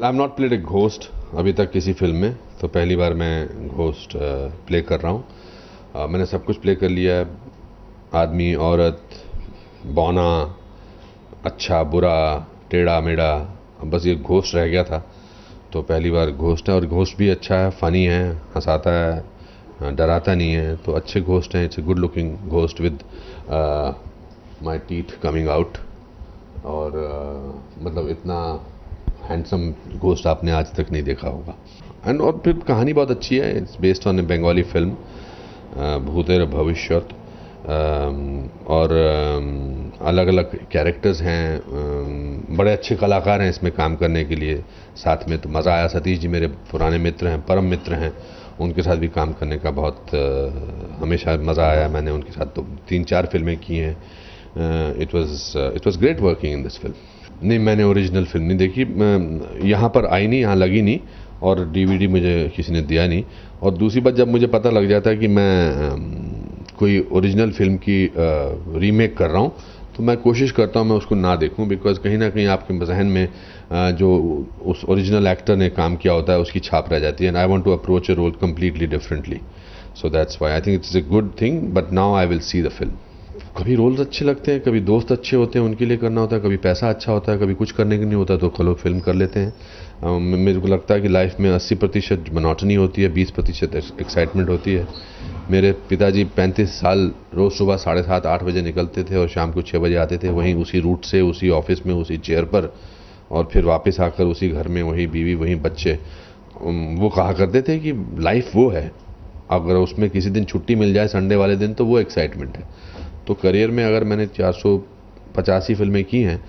I am not played a ghost अभी तक किसी फिल्म में, तो पहली बार मैं घोस्ट प्ले कर रहा हूँ। मैंने सब कुछ प्ले कर लिया है, आदमी, औरत, बौना, अच्छा, बुरा, टेढ़ा मेढ़ा, बस ये घोस्ट रह गया था। तो पहली बार घोस्ट है, और घोस्ट भी अच्छा है, फ़नी है, हंसाता है, डराता नहीं है, तो अच्छे घोस्ट हैं। It's a good looking ghost with my teeth coming out, और मतलब इतना हैंडसम घोस्ट आपने आज तक नहीं देखा होगा। एंड और फिर कहानी बहुत अच्छी है। It's based on a Bengali film Bhooter Bhabishyat, और अलग अलग कैरेक्टर्स हैं, बड़े अच्छे कलाकार हैं इसमें काम करने के लिए साथ में, तो मज़ा आया। सतीश जी मेरे पुराने मित्र हैं, परम मित्र हैं, उनके साथ भी काम करने का बहुत हमेशा मज़ा आया। मैंने उनके साथ तो 3-4 फिल्में की हैं। It was great working in this film. नहीं, मैंने ओरिजिनल फिल्म नहीं देखी, यहाँ पर आई नहीं, यहाँ लगी नहीं, और डीवीडी मुझे किसी ने दिया नहीं। और दूसरी बात, जब मुझे पता लग जाता है कि मैं कोई ओरिजिनल फिल्म की रीमेक कर रहा हूँ, तो मैं कोशिश करता हूँ मैं उसको ना देखूँ, बिकॉज कहीं ना कहीं आपके जहन में जो उस ओरिजिनल एक्टर ने काम किया होता है उसकी छाप रह जाती है। And I want to approach a role completely differently, so that's why I think it's a good thing, but now I will see the film. कभी रोल्स अच्छे लगते हैं, कभी दोस्त अच्छे होते हैं उनके लिए करना होता है, कभी पैसा अच्छा होता है, कभी कुछ करने के नहीं होता, तो चलो फिल्म कर लेते हैं। मेरे को लगता है कि लाइफ में 80% मोनोटनी होती है, 20% एक्साइटमेंट होती है। मेरे पिताजी 35 साल रोज़ सुबह 7:30-8 बजे निकलते थे और शाम को 6 बजे आते थे, वहीं उसी रूट से, उसी ऑफिस में, उसी चेयर पर, और फिर वापस आकर उसी घर में वही बीवी, वही बच्चे। वो कहा करते थे कि लाइफ वो है, अगर उसमें किसी दिन छुट्टी मिल जाए संडे वाले दिन, तो वो एक्साइटमेंट है। तो करियर में अगर मैंने 485 फिल्में की हैं,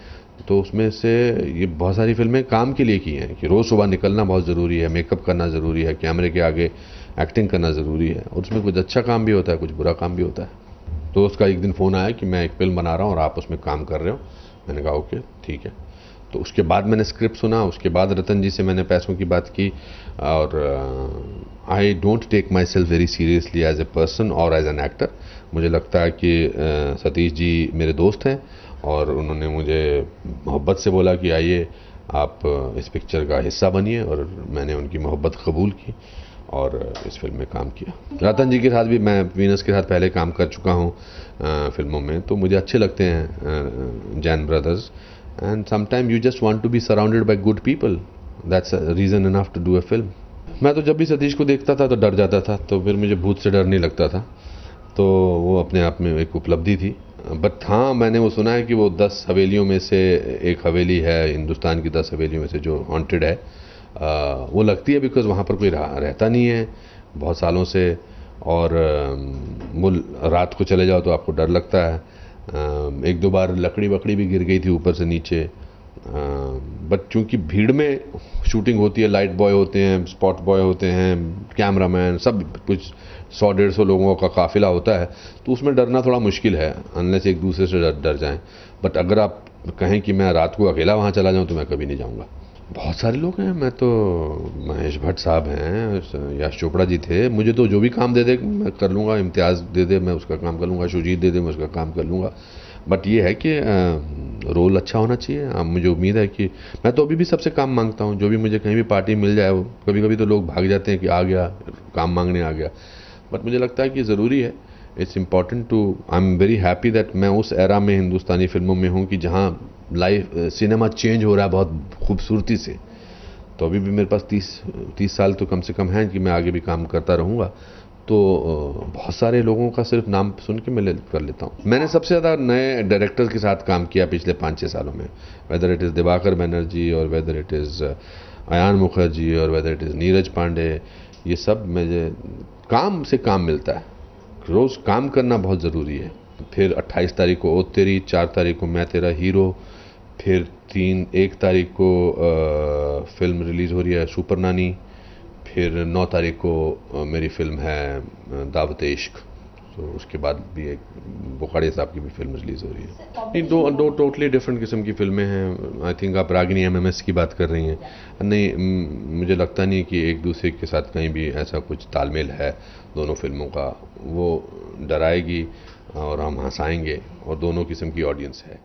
तो उसमें से ये बहुत सारी फिल्में काम के लिए की हैं कि रोज़ सुबह निकलना बहुत ज़रूरी है, मेकअप करना ज़रूरी है, कैमरे के आगे एक्टिंग करना ज़रूरी है, और उसमें कुछ अच्छा काम भी होता है, कुछ बुरा काम भी होता है। तो उसका एक दिन फ़ोन आया कि मैं एक फिल्म बना रहा हूँ और आप उसमें काम कर रहे हो। मैंने कहा ओके ठीक है। तो उसके बाद मैंने स्क्रिप्ट सुना, उसके बाद रतन जी से मैंने पैसों की बात की, और I don't take myself very seriously as a person और एज एन एक्टर। मुझे लगता है कि सतीश जी मेरे दोस्त हैं, और उन्होंने मुझे मोहब्बत से बोला कि आइए आप इस पिक्चर का हिस्सा बनिए, और मैंने उनकी मोहब्बत कबूल की और इस फिल्म में काम किया। रतन जी के साथ भी, मैं वीनस के साथ पहले काम कर चुका हूँ फिल्मों में, तो मुझे अच्छे लगते हैं Jain brothers. And sometime you just want to be surrounded by good people, that's reason enough to do a film. मैं तो जब भी सतीश को देखता था तो डर जाता था, तो फिर मुझे भूत से डर नहीं लगता था, तो वो अपने आप में एक उपलब्धि थी। बट हाँ, मैंने वो सुना है कि वो 10 हवेलियों में से एक हवेली है, हिंदुस्तान की 10 हवेलियों में से जो हॉन्टेड है। वो लगती है बिकॉज़ वहाँ पर कोई रहता नहीं है बहुत सालों से, और वो रात को चले जाओ तो आपको डर लगता है। 1-2 बार लकड़ी वकड़ी भी गिर गई थी ऊपर से नीचे। बट चूंकि भीड़ में शूटिंग होती है, लाइट बॉय होते हैं, स्पॉट बॉय होते हैं, कैमरामैन, सब कुछ 100-150 लोगों का काफिला होता है, तो उसमें डरना थोड़ा मुश्किल है, अनलेस एक दूसरे से डर जाएं। बट अगर आप कहें कि मैं रात को अकेला वहाँ चला जाऊँ, तो मैं कभी नहीं जाऊँगा। बहुत सारे लोग हैं, मैं तो, महेश भट्ट साहब हैं, यश चोपड़ा जी थे, मुझे तो जो भी काम दे दे मैं कर लूँगा, इम्तियाज़ दे दे मैं उसका काम कर लूँगा, शुजीत दे दे मैं उसका काम कर लूँगा। बट ये है कि रोल अच्छा होना चाहिए। मुझे उम्मीद है कि मैं तो अभी भी सबसे काम मांगता हूँ, जो भी मुझे कहीं भी पार्टी मिल जाए। कभी कभी तो लोग भाग जाते हैं कि आ गया, काम मांगने आ गया, बट मुझे लगता है कि ज़रूरी है, it's important to, I am very happy that मैं उस एरा में हिंदुस्तानी फिल्मों में हूँ कि जहाँ लाइफ सिनेमा चेंज हो रहा है बहुत खूबसूरती से। तो अभी भी मेरे पास 30 साल तो कम से कम हैं कि मैं आगे भी काम करता रहूँगा। तो बहुत सारे लोगों का सिर्फ नाम सुन के मैं कर लेता हूँ। मैंने सबसे ज़्यादा नए डायरेक्टर्स के साथ काम किया पिछले 5-6 सालों में, whether it is Dibakar Banerjee, और whether it is Ayan Mukerji, और whether it is Neeraj Pandey. ये सब मुझे काम से काम मिलता है, रोज़ काम करना बहुत ज़रूरी है। फिर 28 तारीख को ओ तेरी, 4 तारीख को मैं तेरा हीरो, फिर 1 तारीख को फिल्म रिलीज़ हो रही है सुपर नानी, फिर 9 तारीख को मेरी फिल्म है दावत इश्क। तो उसके बाद भी एक बुखाड़ी साहब की भी फिल्म रिलीज़ हो रही है। नहीं, दो टोटली डिफरेंट किस्म की फिल्में हैं। आई थिंक आप रागिनी एमएमएस की बात कर रही हैं। नहीं, मुझे लगता नहीं कि एक दूसरे के साथ कहीं भी ऐसा कुछ तालमेल है दोनों फिल्मों का। वो डराएगी और हम हंसाएंगे, और दोनों किस्म की ऑडियंस है।